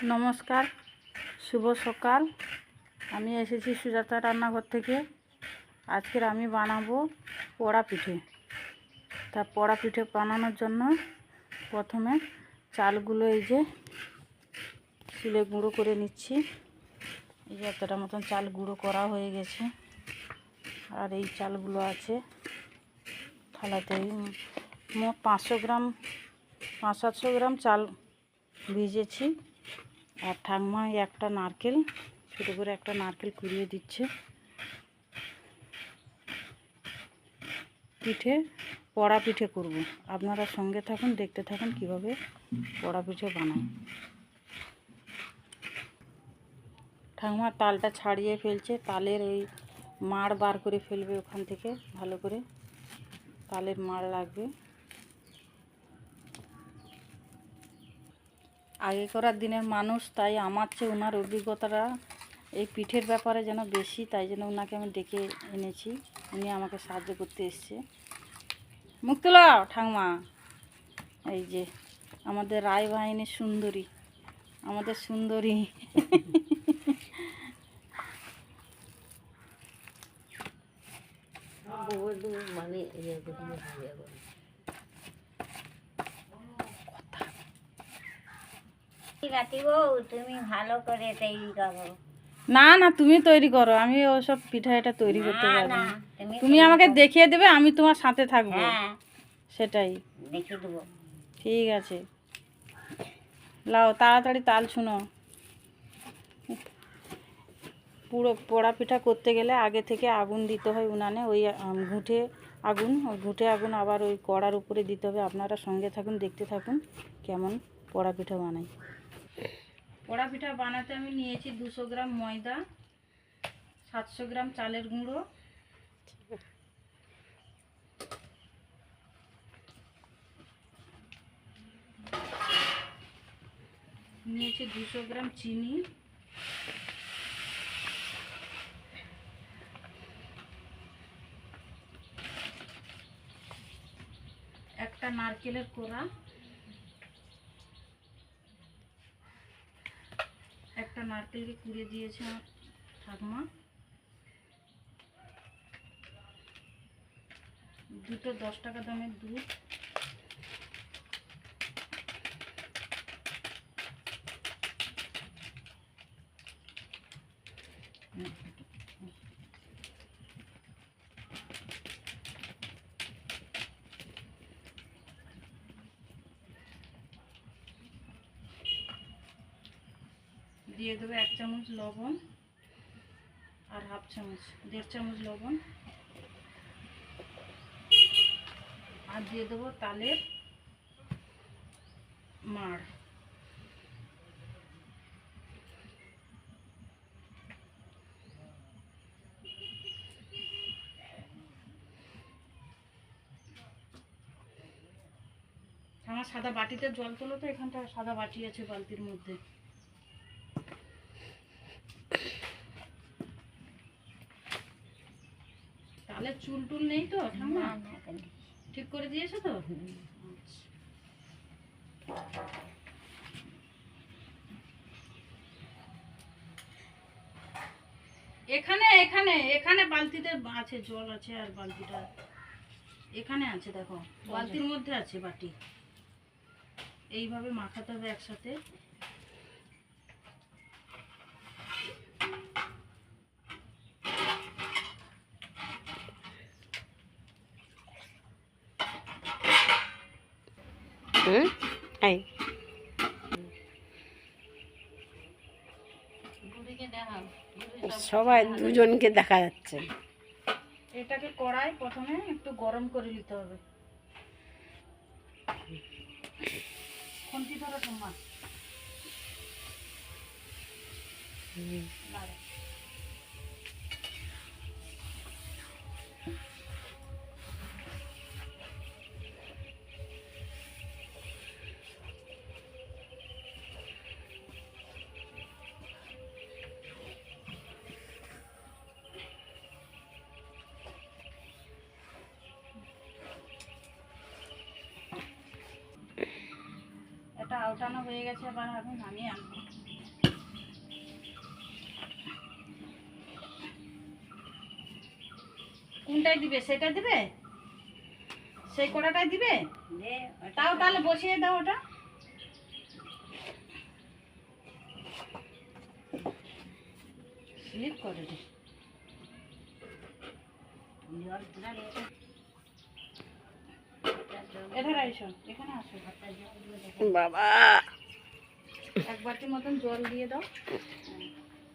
নমস্কার, শুভ সকাল। আমি এসেছি সুজাতা রান্নাঘর থেকে। আজকের আমি বানাবো পোড়া পিঠে। তা পোড়া পিঠে বানানোর জন্য প্রথমে চালগুলো এই যে শিলে গুঁড়ো করে নিচ্ছি। এই যে এতটা মতন চাল গুঁড়ো করা হয়ে গেছে। আর এই চালগুলো আছে থালাতে। মোট 500 গ্রাম 500-700 গ্রাম চাল ভিজেছি। আর ঠাকমা একটা নারকেল, ছোটো করে একটা নারকেল কুড়িয়ে দিচ্ছে। পোড়া পিঠে করব। আপনারা সঙ্গে থাকুন, দেখতে থাকুন কিভাবে পোড়া পিঠে বানাই। ঠাকমা তালটা ছাড়িয়ে ফেলছে। তালের ওই মাড় বার করে ফেলবে ওখান থেকে। ভালো করে তালের মাড় লাগবে। আগেকার দিনের মানুষ, তাই আমার চেয়ে ওনার অভিজ্ঞতাটা এই পিঠের ব্যাপারে যেন বেশি, তাই জন্য ওনাকে আমি ডেকে এনেছি। উনি আমাকে সাহায্য করতে এসছে। মুখ তোলো ঠাকমা। এই যে আমাদের রায় বাহিনীর সুন্দরী, আমাদের সুন্দরী। তুমি ভালো করে তৈরি করো। না না, তুমি তৈরি করো, আমি ওসব পিঠা এটা তৈরি করতে পারবো না। তুমি আমাকে দেখিয়ে দেবে, আমি তোমার সাথে থাকবো। সেটাই দেখিয়ে দেবো। ঠিক আছে, লাও তাড়াতাড়ি তাল শুনো। পুরো পোড়া পিঠা করতে গেলে আগে থেকে আগুন দিতে হয় উনানে। ওই ঘুঁটে আগুন, ওই ঘুঁটে আগুন আবার ওই কড়ার উপরে দিতে হবে। আপনারা সঙ্গে থাকুন, দেখতে থাকুন কেমন পোড়া পিঠা বানাই। পোড়া পিঠা বানাতে আমি নিয়েছি 200 গ্রাম ময়দা, 700 গ্রাম চালের গুঁড়ো, নিয়েছি 200 গ্রাম চিনি, একটা নারকেলের কোড়া, একটা নারকেলকে কুড়িয়ে দিয়েছে আমার ঠাকুমা, দুটো 10 টাকা দামের দুধ, দিয়ে দেবো 1 চামচ লবণ, আর হাফ চামচ 1.5 চামচ লবণ, আর দিয়ে দেবো তালের মাড়। আমার সাদা বাটিতে জল তোলো তো, এখানটা সাদা বাটি আছে বালতির মধ্যে। তাহলে চুল টুল নেই তো ঠাম্মা? ঠিক করে দিয়েছে তো? এখানে এখানে এখানে বালতিতে আছে, জল আছে। আর বালতিটা এখানে আছে, দেখো বালতির মধ্যে আছে বাটি। এইভাবে মাখাতে হবে একসাথে। সবাই দুজনকে দেখা যাচ্ছে। এটাকে কড়াই প্রথমে একটু গরম করে নিতে হবে। খুন্তি ধরো তোমার। এটা আউটানো হয়ে গেছে, এবার আমি নামিয়ে আনবো। কোনটাই দিবে, সেটা দিবে, সেই কড়াটাই দিবে? দে ওটা তাও তাহলে বসিয়ে দাও ওটা। স্লিপ করে দে। জল দিলাম এটা। এধারে আইসো, এখানে আসো। বাবা এক বাটির মতন জল দিয়ে দাও।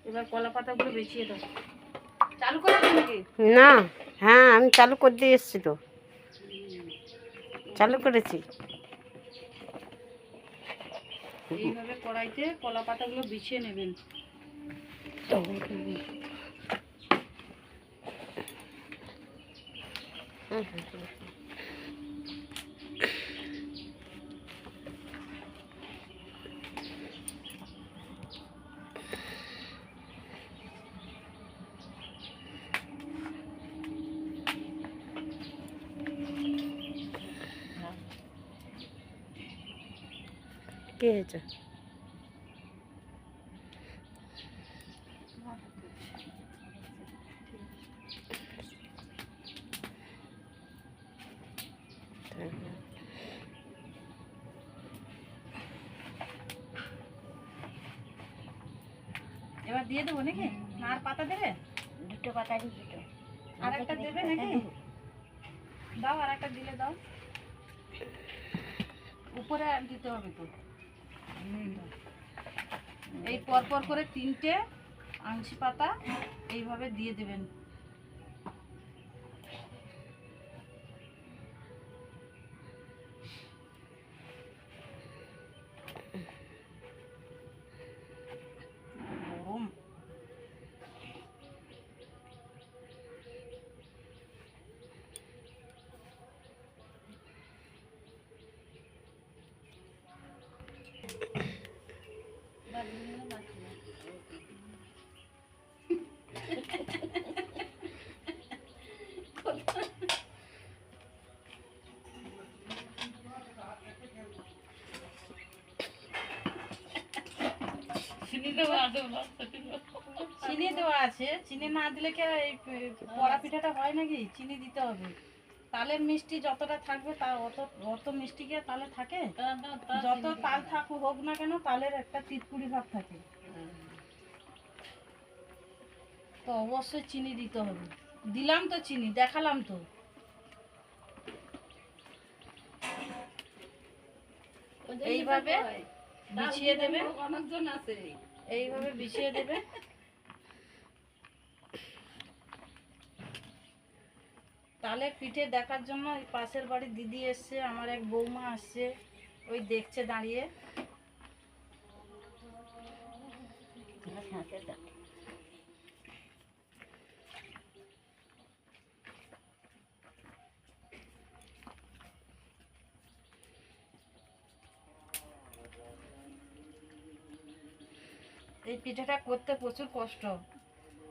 এবার কলা পাতাগুলো বেছিয়ে দাও। চালু করে দাও নাকি? না, হ্যাঁ আমি চালু করে দিয়ে এসছি তো, চালু করেছি। এইভাবে কড়াইতে কলা পাতাগুলো বিছিয়ে নেবেন। কি হয়েছে? এবার দিয়ে দেবো নাকি, না আর পাতা দেবে? দুটো পাতা দিই, দুটো আর একটা দেবে নাকি? দাও, আর একটা দিলে দাও। উপরে আর দিতে হবে তো। এই পরপর করে 3টে আংশি পাতা এইভাবে দিয়ে দেবেন। গরম। চিনি দেওয়া আছে, চিনি না দিলে কি আর এই পড়া পিঠাটা হয় নাকি? চিনি দিতে হবে। তালের মিষ্টি যতটা থাকবে তার অত অত মিষ্টি কি আর তালে থাকে? যত তাল থাকুক হোক না কেন, তালের একটা তিতকুড়ি ভাব থাকে। তো অবশ্যই চিনি দিতে হবে। দিলাম তো চিনি, দেখালাম তো। এইভাবে বিছিয়ে দেবে, এইভাবে বিছিয়ে দেবে। তালের পিঠে দেখার জন্য এই পাশের বাড়ির দিদি এসছে, আমার এক বৌমা আসছে, ওই দেখছে দাঁড়িয়ে। এই পিঠেটা করতে প্রচুর কষ্ট,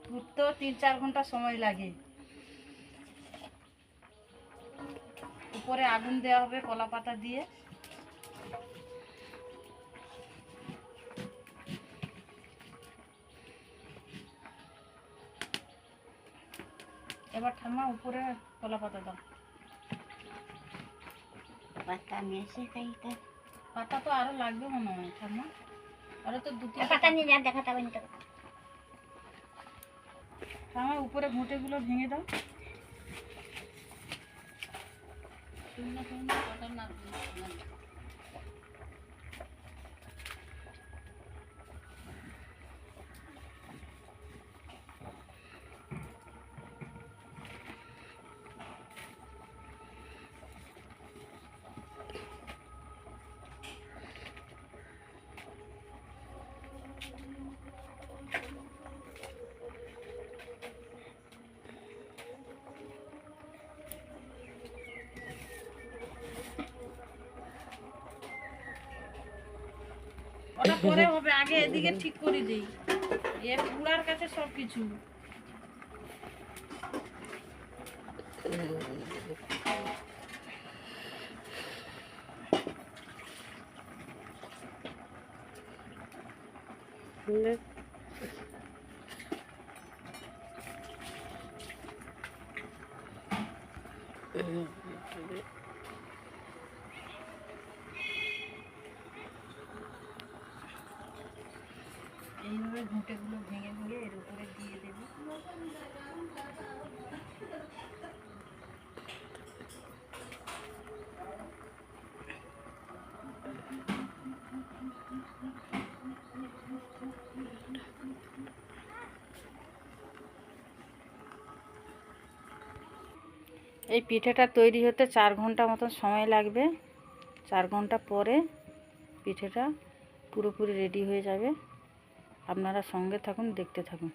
ফুটতেও 3-4 ঘন্টা সময় লাগে। উপরে আগুন দেওয়া হবে কলা পাতা দিয়ে। এবার ঠাম্মা উপরে কলা পাতা দাও। পাতা মেশে খাইতে পাতা তো আরো লাগবে মনে হয় ঠাম্মা, আরো তো 2-3 পাতা নিয়ে যা দেখাতে হবে না। ঠাম্মা উপরে ঘুঁটেগুলো ভেঙে দাও। ওটা পরে হবে, আগে এদিকে ঠিক করে দিই। এর পুরার কাছে সব কিছু। এইভাবে ঘুঁটেগুলো ভেঙে ভেঙে এর উপরে দিয়ে দেবে। এই পিঠেটা তৈরি হতে 4 ঘন্টা মতন সময় লাগবে। 4 ঘন্টা পরে পিঠেটা পুরোপুরি রেডি হয়ে যাবে। আপনারা সঙ্গে থাকুন, দেখতে থাকুন।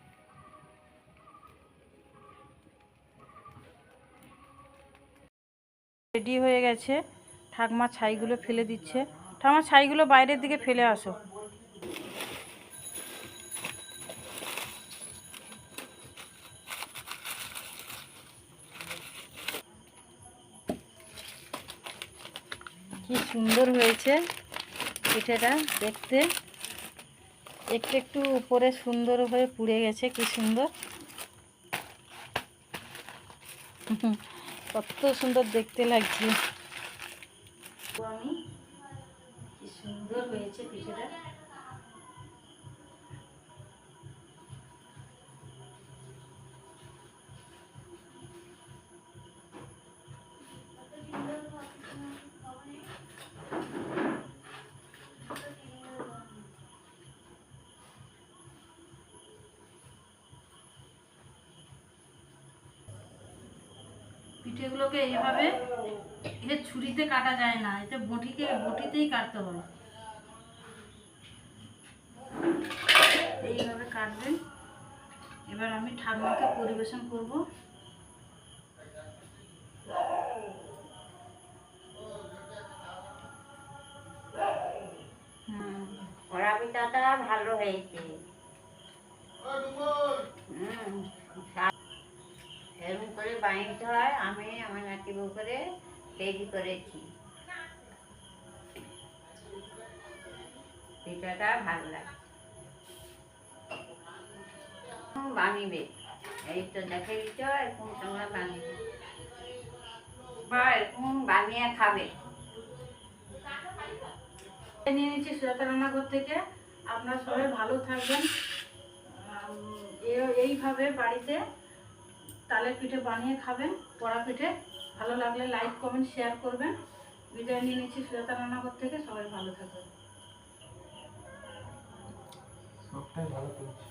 রেডি হয়ে গেছে। ঠাকমা ছাইগুলো ফেলে দিচ্ছে। ঠাকমা ছাইগুলো বাইরের দিকে ফেলে আসো। কি সুন্দর হয়েছে পিঠেটা দেখতে। একটু একটু উপরে সুন্দর হয়ে পুড়ে গেছে, কি সুন্দর। কত সুন্দর দেখতে লাগছে। আমি কি সুন্দর হয়েছে পিঠেটা। পিঠেগুলোকে এইভাবে ছুরিতে কাটা যায় না, এটা বটিতেই কাটতে হয়। এইভাবে কাটবেন। এবার আমি ঠাকুমাকে পরিবেশন করব। কড়া পিঠাটা ভালো হয়েছে। এরকম করে বানাতে হয়। আমি আমার নাতি বউ করে তৈরি করেছি। পিঠাটা ভালো লাগে। বানিবে, এই তো দেখে দিচ্ছ, এরকম তোমরা বানিবে বা এরকম বানিয়ে খাবে। নিয়ে নিচ্ছি সুজাতা রান্নাঘর থেকে। আপনারা সবাই ভালো থাকবেন। এইভাবে বাড়িতে তালের পিঠে বানিয়ে খাবেন, পোড়া পিঠে। ভালো লাগলে লাইক, কমেন্ট, শেয়ার করবেন। বিদায় নিয়ে নিচ্ছি সুজাতা রান্নাঘর থেকে। সবাই ভালো থাকবেন। সবটাই ভালো করেছে।